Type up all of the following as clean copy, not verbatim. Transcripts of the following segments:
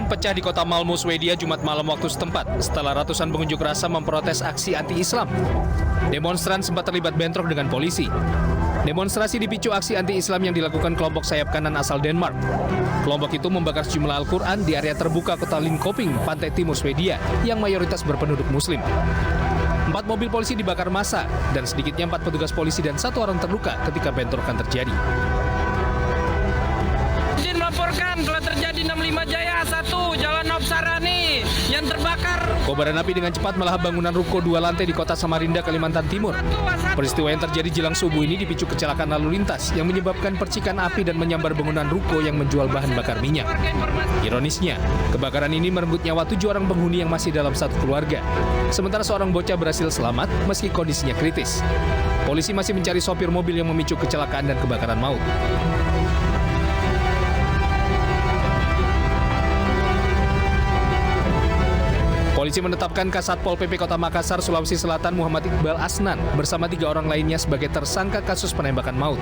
Kericuhan pecah di kota Malmö, Swedia Jumat malam waktu setempat setelah ratusan pengunjuk rasa memprotes aksi anti-Islam. Demonstran sempat terlibat bentrok dengan polisi. Demonstrasi dipicu aksi anti-Islam yang dilakukan kelompok sayap kanan asal Denmark. Kelompok itu membakar sejumlah Al-Quran di area terbuka kota Linköping, pantai timur Swedia, yang mayoritas berpenduduk Muslim. 4 mobil polisi dibakar massa, dan sedikitnya 4 petugas polisi dan 1 orang terluka ketika bentrokan terjadi. Izin melaporkan telah terjadi 65 Jaya 1 Jalan Nopsarani yang terbakar. Kobaran api dengan cepat melahap bangunan ruko 2 lantai di kota Samarinda, Kalimantan Timur. Peristiwa yang terjadi jelang subuh ini dipicu kecelakaan lalu lintas yang menyebabkan percikan api dan menyambar bangunan ruko yang menjual bahan bakar minyak. Ironisnya, kebakaran ini merenggut nyawa 7 orang penghuni yang masih dalam satu keluarga. Sementara seorang bocah berhasil selamat meski kondisinya kritis. Polisi masih mencari sopir mobil yang memicu kecelakaan dan kebakaran maut. Polisi menetapkan Kasatpol PP Kota Makassar, Sulawesi Selatan Muhammad Iqbal Asnan bersama 3 orang lainnya sebagai tersangka kasus penembakan maut.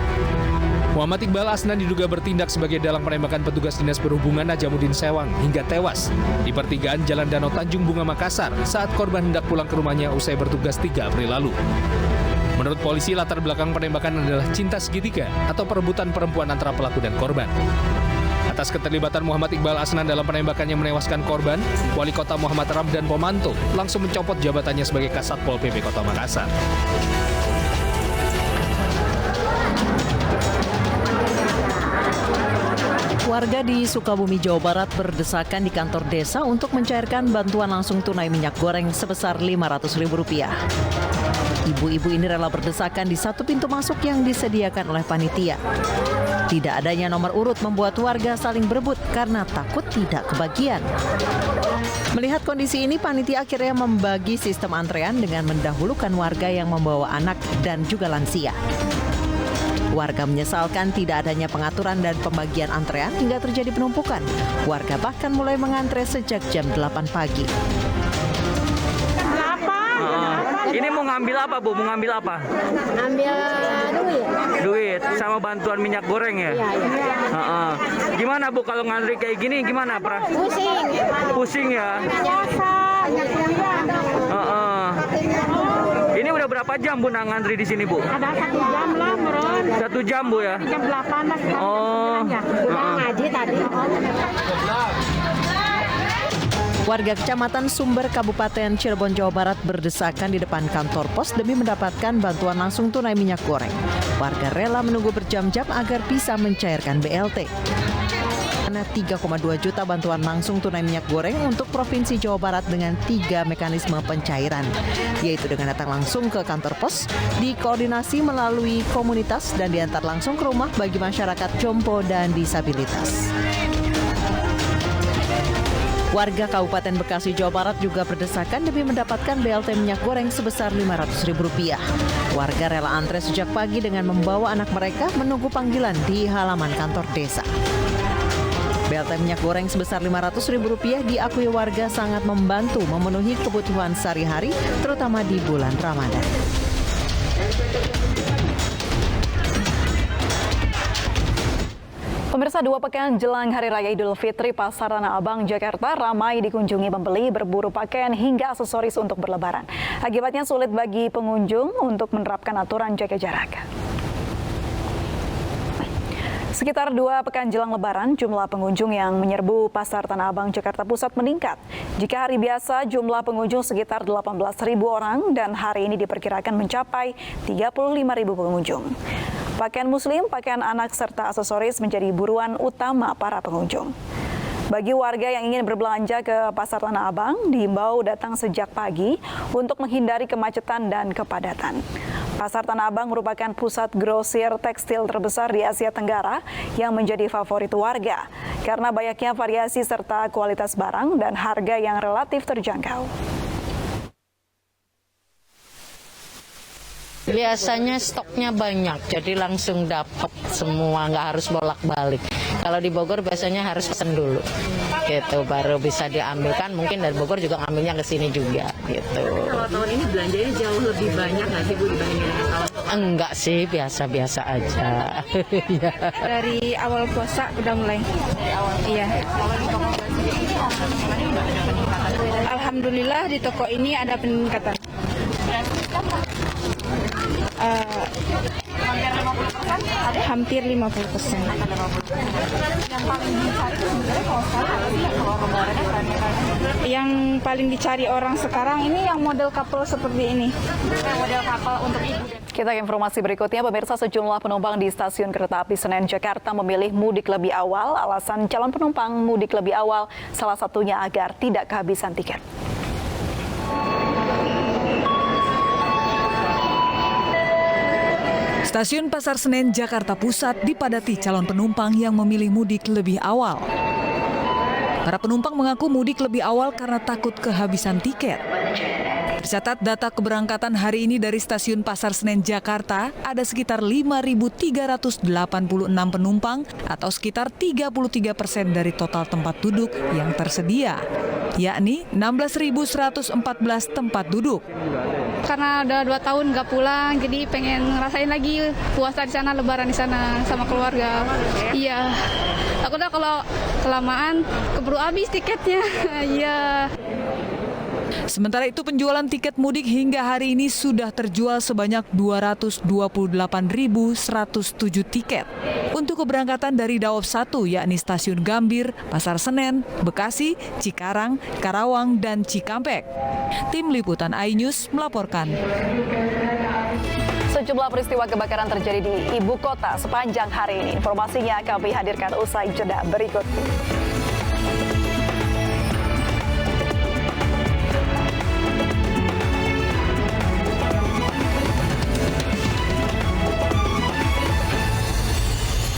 Muhammad Iqbal Asnan diduga bertindak sebagai dalang penembakan petugas Dinas Perhubungan Najamuddin Sewang hingga tewas di pertigaan Jalan Danau Tanjung Bunga Makassar saat korban hendak pulang ke rumahnya usai bertugas 3 April lalu. Menurut polisi, latar belakang penembakan adalah cinta segitiga atau perebutan perempuan antara pelaku dan korban. Atas keterlibatan Muhammad Iqbal Asnan dalam penembakan yang menewaskan korban, Wali Kota Muhammad Ramdan Pomanto langsung mencopot jabatannya sebagai Kasatpol PP Kota Makassar. Warga di Sukabumi, Jawa Barat berdesakan di kantor desa untuk mencairkan bantuan langsung tunai minyak goreng sebesar Rp500.000. Ibu-ibu ini rela berdesakan di satu pintu masuk yang disediakan oleh panitia. Tidak adanya nomor urut membuat warga saling berebut karena takut tidak kebagian. Melihat kondisi ini, panitia akhirnya membagi sistem antrean dengan mendahulukan warga yang membawa anak dan juga lansia. Warga menyesalkan tidak adanya pengaturan dan pembagian antrean hingga terjadi penumpukan. Warga bahkan mulai mengantre sejak jam 8 pagi. Ini mau ngambil apa, Bu? Mau ngambil apa? Ambil duit. Duit sama bantuan minyak goreng ya? Iya. Gimana, Bu, kalau ngantri kayak gini gimana, Pra? Pusing. Pusing ya? Jasa. Ini udah berapa jam, Bu, ngantri di sini, Bu? Ada 1 jam lah, Bron. 1 jam, Bu ya? Jam 8 lah. Udah ngaji tadi. Warga Kecamatan Sumber, Kabupaten Cirebon, Jawa Barat berdesakan di depan kantor pos demi mendapatkan bantuan langsung tunai minyak goreng. Warga rela menunggu berjam-jam agar bisa mencairkan BLT. Ada 3,2 juta bantuan langsung tunai minyak goreng untuk Provinsi Jawa Barat dengan 3 mekanisme pencairan, yaitu dengan datang langsung ke kantor pos, dikoordinasi melalui komunitas, dan diantar langsung ke rumah bagi masyarakat jompo dan disabilitas. Warga Kabupaten Bekasi, Jawa Barat juga berdesakan demi mendapatkan BLT minyak goreng sebesar Rp500.000. Warga rela antre sejak pagi dengan membawa anak mereka menunggu panggilan di halaman kantor desa. BLT minyak goreng sebesar Rp500.000 diakui warga sangat membantu memenuhi kebutuhan sehari-hari, terutama di bulan Ramadan. Pemirsa, 2 pekan jelang Hari Raya Idul Fitri, Pasar Tanah Abang, Jakarta ramai dikunjungi pembeli berburu pakaian hingga aksesoris untuk berlebaran. Akibatnya sulit bagi pengunjung untuk menerapkan aturan jaga jarak. Sekitar 2 pekan jelang Lebaran, jumlah pengunjung yang menyerbu Pasar Tanah Abang, Jakarta Pusat meningkat. Jika hari biasa jumlah pengunjung sekitar 18.000 orang dan hari ini diperkirakan mencapai 35.000 pengunjung. Pakaian muslim, pakaian anak, serta aksesoris menjadi buruan utama para pengunjung. Bagi warga yang ingin berbelanja ke Pasar Tanah Abang, diimbau datang sejak pagi untuk menghindari kemacetan dan kepadatan. Pasar Tanah Abang merupakan pusat grosir tekstil terbesar di Asia Tenggara yang menjadi favorit warga karena banyaknya variasi serta kualitas barang dan harga yang relatif terjangkau. Biasanya stoknya banyak, jadi langsung dapat semua, nggak harus bolak-balik. Kalau di Bogor biasanya harus pesen dulu, gitu, baru bisa diambilkan. Mungkin dari Bogor juga ngambilnya ke sini juga, gitu. Kalau tahun ini belanjanya jauh lebih banyak nggak sih, Bu, dibandingin tahun? Enggak sih, biasa-biasa aja. Dari awal puasa udah mulai. Iya. Alhamdulillah di toko ini ada peningkatan. Hampir 50%. Yang paling dicari orang sekarang ini yang model couple seperti ini. Model couple untuk ibu. Kita ke informasi berikutnya, pemirsa, sejumlah penumpang di stasiun kereta api Senen Jakarta memilih mudik lebih awal. Alasan calon penumpang mudik lebih awal salah satunya agar tidak kehabisan tiket. Stasiun Pasar Senen, Jakarta Pusat dipadati calon penumpang yang memilih mudik lebih awal. Para penumpang mengaku mudik lebih awal karena takut kehabisan tiket. Tercatat data keberangkatan hari ini dari Stasiun Pasar Senen, Jakarta, ada sekitar 5.386 penumpang atau sekitar 33% dari total tempat duduk yang tersedia, yakni 16.114 tempat duduk. Karena udah 2 tahun nggak pulang, jadi pengen ngerasain lagi puasa di sana, lebaran di sana sama keluarga. Iya, takutnya kalau kelamaan keburu habis tiketnya. Iya. Sementara itu penjualan tiket mudik hingga hari ini sudah terjual sebanyak 228.107 tiket. Untuk keberangkatan dari Daob 1 yakni Stasiun Gambir, Pasar Senen, Bekasi, Cikarang, Karawang, dan Cikampek. Tim Liputan iNews melaporkan. Sejumlah peristiwa kebakaran terjadi di ibu kota sepanjang hari ini. Informasinya kami hadirkan usai jeda berikut.